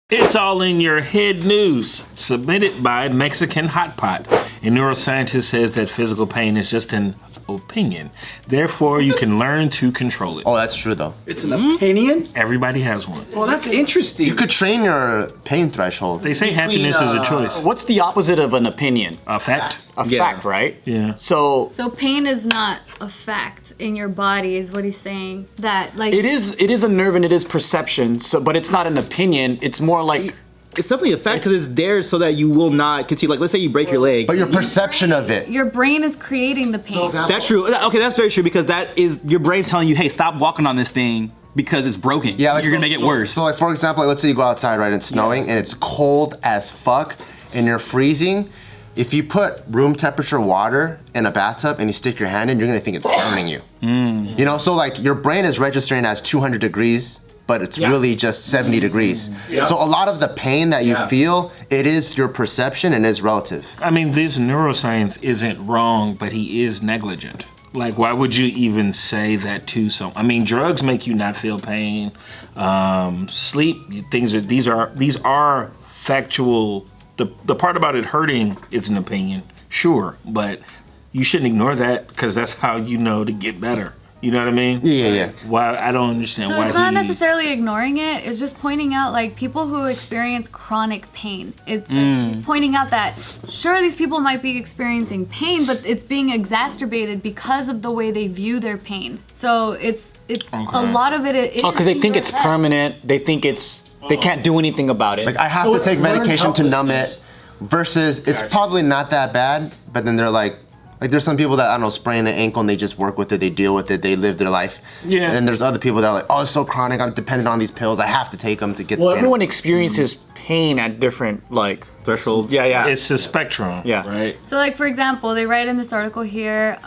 It's all in your head news, submitted by Mexican Hot Pot. A neuroscientist says that physical pain is just an opinion. Therefore, you can learn to control it. Oh, that's true though. It's an opinion? Everybody has one. Well, that's interesting. You could train your pain threshold. They say happiness is a choice. What's the opposite of an opinion? A fact? A fact, right? Yeah. So pain is not a fact in your body, is what he's saying. That like it is a nerve and it is perception. So, but it's not an opinion. It's more like It's definitely a fact because it's there so that you will not continue. Like, let's say you break your leg. But your perception of it. your brain is creating the pain. That's true. Okay, that's very true because that is your brain telling you, hey, stop walking on this thing because it's broken. Yeah, like, you're gonna make it worse. So, like, for example, let's say you go outside, right, and it's snowing and it's cold as fuck and you're freezing. If you put room temperature water in a bathtub and you stick your hand in, you're gonna think it's burning you. You know, so like your brain is registering as 200 degrees, but it's really just 70 degrees. So a lot of the pain that you feel, it is your perception and is relative. I mean, this neuroscience isn't wrong, but he is negligent. Like, why would you even say that to someone? I mean, drugs make you not feel pain. Sleep, these are factual. The part about it hurting, it's an opinion, sure, but you shouldn't ignore that because that's how you know to get better. You know what I mean? Yeah. Why? I don't understand So why it's not necessarily ignoring it. It's just pointing out like people who experience chronic pain. It's pointing out that sure these people might be experiencing pain, but it's being exacerbated because of the way they view their pain. So it's a lot of it. because they think it's permanent. They think they can't do anything about it. Like I have to take medication to numb it versus it's probably not that bad, but then they're like there's some people that, I don't know, sprain an ankle and they just work with it, they deal with it, they live their life. Yeah. And there's other people that are like, oh, it's so chronic, I'm dependent on these pills, I have to take them to get the pain. Everyone experiences pain at different thresholds. Yeah. It's a spectrum. Yeah. Right. So like for example, they write in this article here,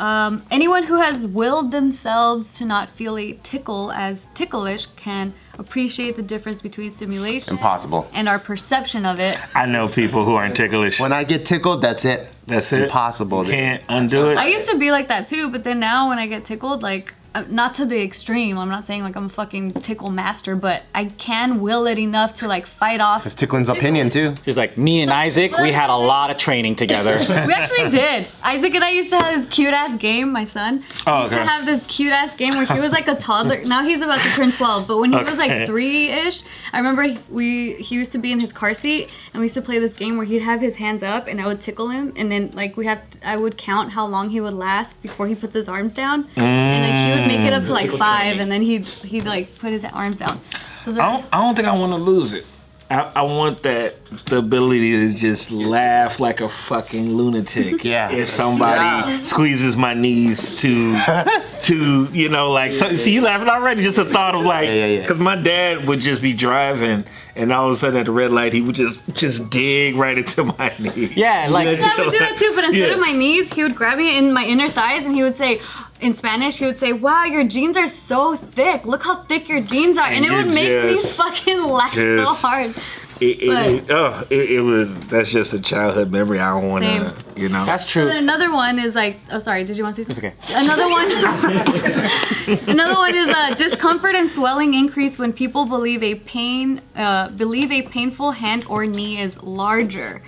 anyone who has willed themselves to not feel a tickle as ticklish can appreciate the difference between stimulation Impossible. and our perception of it. I know people who aren't ticklish. When I get tickled, that's it. That's it. Impossible. Can't undo it. I used to be like that too, but then now when I get tickled, like not to the extreme. I'm not saying like I'm a fucking tickle master, but I can will it enough to like fight off. Because tickling's opinion too. She's like, me and Isaac, we had a lot of training together. We actually did. Isaac and I used to have this cute ass game, my son. Oh, used to have this cute ass game where he was like a toddler. Now he's about to turn 12, but when he was like 3-ish, I remember he used to be in his car seat and we used to play this game where he'd have his hands up and I would tickle him and then like I would count how long he would last before he puts his arms down. And like he would make it up to like 5 and then he'd like put his arms down. I don't think I want to lose it. I want the ability to just laugh like a fucking lunatic. Yeah. If somebody squeezes my knees to you know, like, so, see you laughing already, just the thought of like, because my dad would just be driving and all of a sudden at the red light, he would just dig right into my knee. Yeah, like I would do that too, but instead of my knees, he would grab me in my inner thighs and he would say, in Spanish, he would say, wow, your jeans are so thick. Look how thick your jeans are. And it would make me fucking laugh so hard. It was, that's just a childhood memory. I don't want to, you know. That's true. So then another one is like, oh, sorry, did you want to say something? It's okay. Another one is discomfort and swelling increase when people believe a painful hand or knee is larger.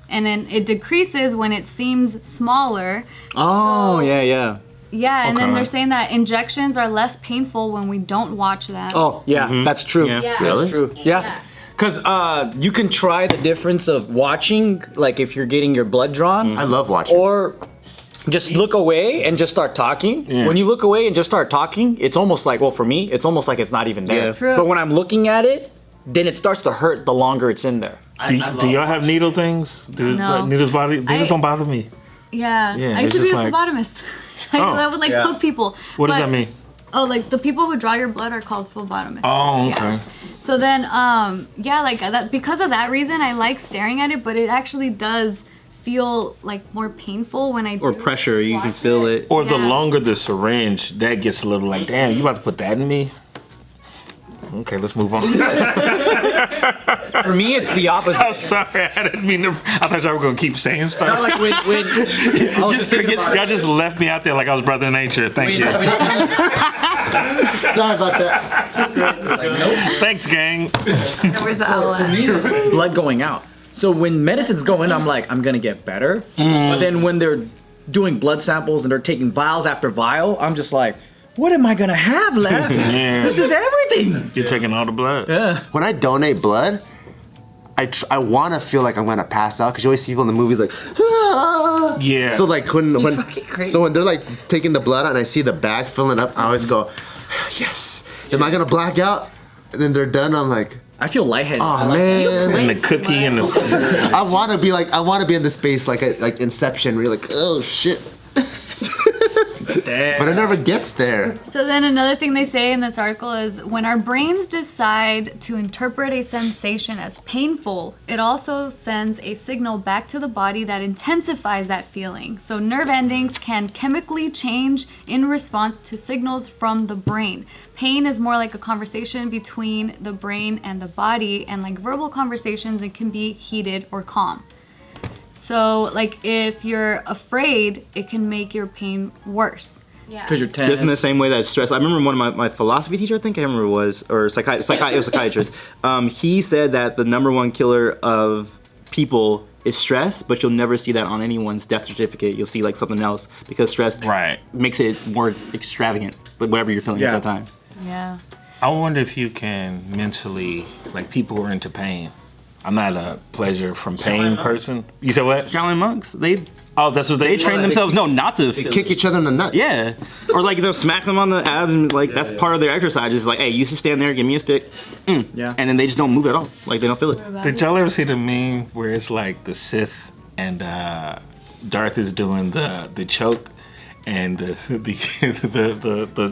And then it decreases when it seems smaller. Oh, yeah. Yeah, and then they're saying that injections are less painful when we don't watch them. Oh, yeah, that's true. Yeah. Really? That's true. Yeah. Because you can try the difference of watching, like if you're getting your blood drawn. I love watching. Or just look away and just start talking. Yeah. When you look away and just start talking, it's almost like, well, for me, it's almost like it's not even there. Yeah. True. But when I'm looking at it, then it starts to hurt the longer it's in there. Do y'all have needle things? No. Needles don't bother me. Yeah. Yeah, I used to it's be a just like- phlebotomist. So I would like poke people. What does But- that mean? Oh, like the people who draw your blood are called phlebotomists. Oh, okay. Yeah. So then, like that, because of that reason, I like staring at it, but it actually does feel like more painful when I do Or pressure, you can watch feel it. Or the Yeah. longer the syringe, that gets a little like, damn, you about to put that in me? Okay, let's move on. For me, it's the opposite. I'm sorry, I didn't mean to. I thought y'all were gonna keep saying stuff. Like when y'all just left me out there like I was Brother Nature. Thank you. Sorry about that. Thanks, gang. Where's the owl at? It's blood going out. So when medicines go in, I'm like, I'm gonna get better. But then when they're doing blood samples and they're taking vials after vial, I'm just like, what am I gonna have left? Yeah. This is everything. You're taking all the blood. Yeah. When I donate blood, I want to feel like I'm gonna pass out because you always see people in the movies like, ah. Yeah. So like when fucking crazy. so when they're like taking the blood out and I see the bag filling up, I always go, yes. Am I gonna black out? And then they're done. I'm like, I feel lightheaded. oh man. And the cookie and the. I want to be in the space like Inception, where you're like, oh shit. But it never gets there. So then another thing they say in this article is when our brains decide to interpret a sensation as painful, it also sends a signal back to the body that intensifies that feeling. So nerve endings can chemically change in response to signals from the brain. Pain is more like a conversation between the brain and the body, and like verbal conversations, it can be heated or calm. So, like, if you're afraid, it can make your pain worse. Yeah. Because you're tense. Just in the same way that stress. I remember one of my philosophy teacher, I think I remember it was, or it was a psychiatrist. He said that the #1 killer of people is stress, but you'll never see that on anyone's death certificate. You'll see like something else because stress makes it more extravagant, like whatever you're feeling at that time. Yeah. I wonder if you can mentally, like people who are into pain. I'm not a pleasure from pain person. You said what? Shaolin monks, That's what they train themselves not to They kick each other in the nuts. Yeah, or like they'll smack them on the abs and like that's part of their exercise. It's like, hey, you should stand there, give me a stick. Yeah. And then they just don't move at all. Like they don't feel it. Did y'all ever see the meme where it's like the Sith and Darth is doing the choke, and the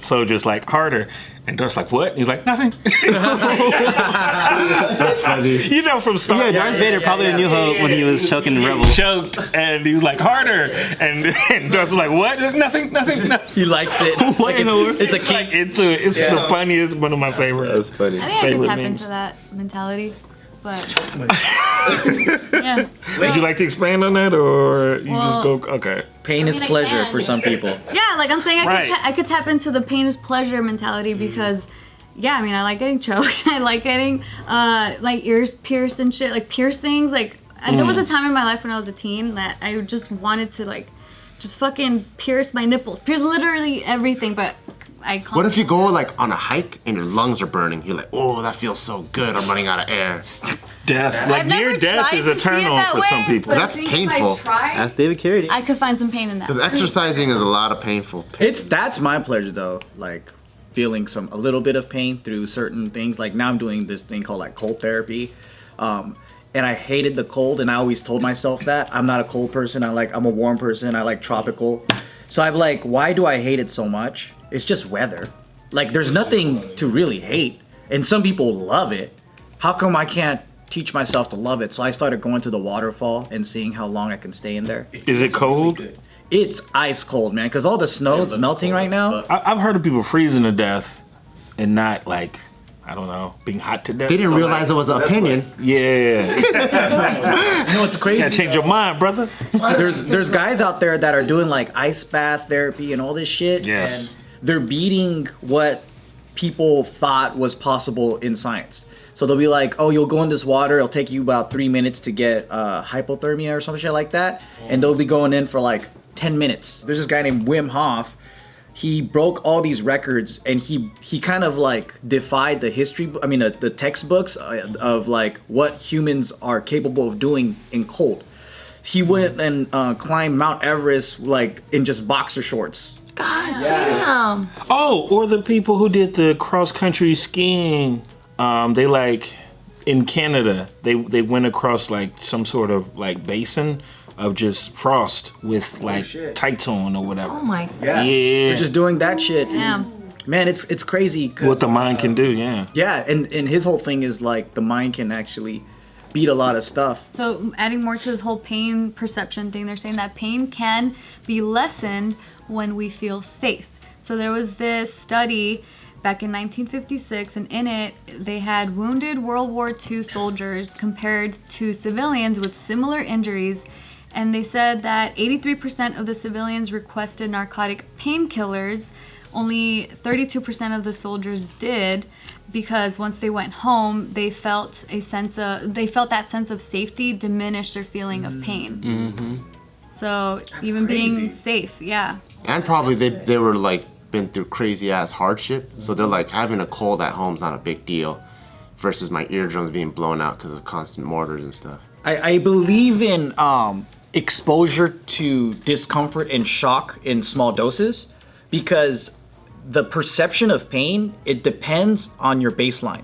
soldier's like harder, and Darth's like what? And he's like nothing. That's funny. You know from Star Wars. Yeah, Darth Vader probably New Hope when he was choking the rebels. Choked, and he was like harder, and Darth was like what? Nothing. He likes it. Like it's a Like into it. It's the funniest, one of my favorites. That's funny. I think I could tap memes. into that mentality, but yeah. Would you like to expand on that, or you Well, just go okay? pain is I pleasure can. for some people. Yeah, like I'm saying, Right. I could tap into the pain is pleasure mentality because, yeah, I mean, I like getting choked. I like getting like ears pierced and shit, like piercings. Like there was a time in my life when I was a teen that I just wanted to like just fucking pierce my nipples, pierce literally everything. But I can't. What if you go like on a hike and your lungs are burning? You're like, oh, that feels so good. I'm running out of air. Death, like I've never near death tried is to see it eternal that for some way, people. but I That's think painful. If I tried, Ask David Carradine. I could find some pain in that. Because exercising is a lot of painful. That's my pleasure though. Like feeling a little bit of pain through certain things. Like now I'm doing this thing called like cold therapy. And I hated the cold, and I always told myself that I'm not a cold person. I'm a warm person. I like tropical. So I'm like, why do I hate it so much? It's just weather. Like there's nothing to really hate, and some people love it. How come I can't teach myself to love it? So I started going to the waterfall and seeing how long I can stay in there. Is it cold? It's ice cold, man, because all the snow is melting right now. I've heard of people freezing to death and not like, I don't know, being hot to death. They didn't realize it was an opinion. Yeah. You know what's crazy? Gotta change your mind, brother. There's guys out there that are doing like ice bath therapy and all this shit. Yes. And they're beating what people thought was possible in science. So they'll be like, oh, you'll go in this water, it'll take you about 3 minutes to get hypothermia or some shit like that. And they'll be going in for like 10 minutes. There's this guy named Wim Hof. He broke all these records, and he kind of like defied the the textbooks of like what humans are capable of doing in cold. He went and climbed Mount Everest like in just boxer shorts. God damn. Oh, or the people who did the cross country skiing. They like in Canada. They went across like some sort of like basin of just frost with like tights on or whatever. Oh my god. Yeah. Yeah. They're just doing that shit. Yeah. Man, it's crazy. 'Cause, What the mind can do, yeah. Yeah, and his whole thing is like the mind can actually beat a lot of stuff. So adding more to this whole pain perception thing, they're saying that pain can be lessened when we feel safe. So there was this study back in 1956, and in it, they had wounded World War II soldiers compared to civilians with similar injuries, and they said that 83% of the civilians requested narcotic painkillers. only 32% of the soldiers did, because once they went home, they felt that sense of safety diminish their feeling of pain. Mm-hmm. So even being safe, yeah. And probably they were like been through crazy ass hardship, so they're like having a cold at home's not a big deal, versus my eardrums being blown out because of constant mortars and stuff. I believe in exposure to discomfort and shock in small doses, because the perception of pain, it depends on your baseline.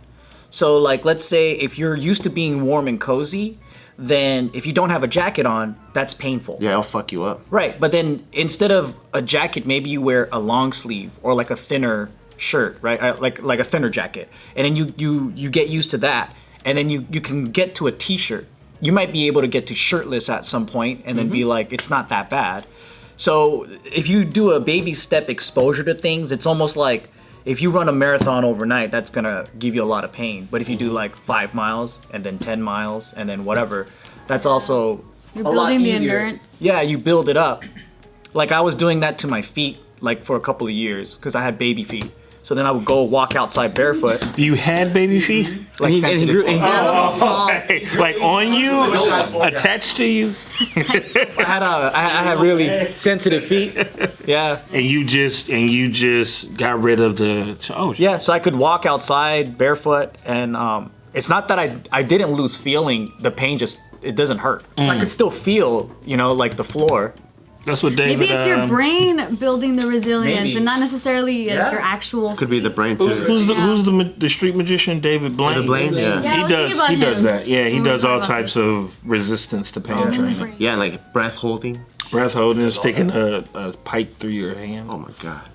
So like, let's say if you're used to being warm and cozy, then if you don't have a jacket on, that's painful. Yeah, it'll fuck you up. Right, but then instead of a jacket, maybe you wear a long sleeve or like a thinner shirt, right? Like a thinner jacket. And then you get used to that. And then you can get to a t-shirt. You might be able to get to shirtless at some point and then be like, it's not that bad. So if you do a baby step exposure to things, it's almost like if you run a marathon overnight, that's gonna give you a lot of pain. But if you do like 5 miles and then 10 miles and then whatever, that's also You're a lot building the easier. endurance. Yeah, you build it up. Like I was doing that to my feet like for a couple of years because I had baby feet. So then I would go walk outside barefoot. You had baby feet? Like sensitive feet. Okay. Like on you? Attached to you? I had really sensitive feet. Yeah. And you just got rid of the Yeah, so I could walk outside barefoot, and it's not that I didn't lose feeling. The pain just, it doesn't hurt. So I could still feel, like the floor. That's what David. Maybe it's your brain building the resilience, maybe. and not necessarily your actual. Could be the brain too. Who's the street magician? David Blaine. David Blaine, yeah. Yeah, I was thinking about He does him. that. Yeah, he When we does talk all about types of resistance to pain training. Yeah, like breath holding. Breath holding, sticking a pipe through your hand. Oh my god.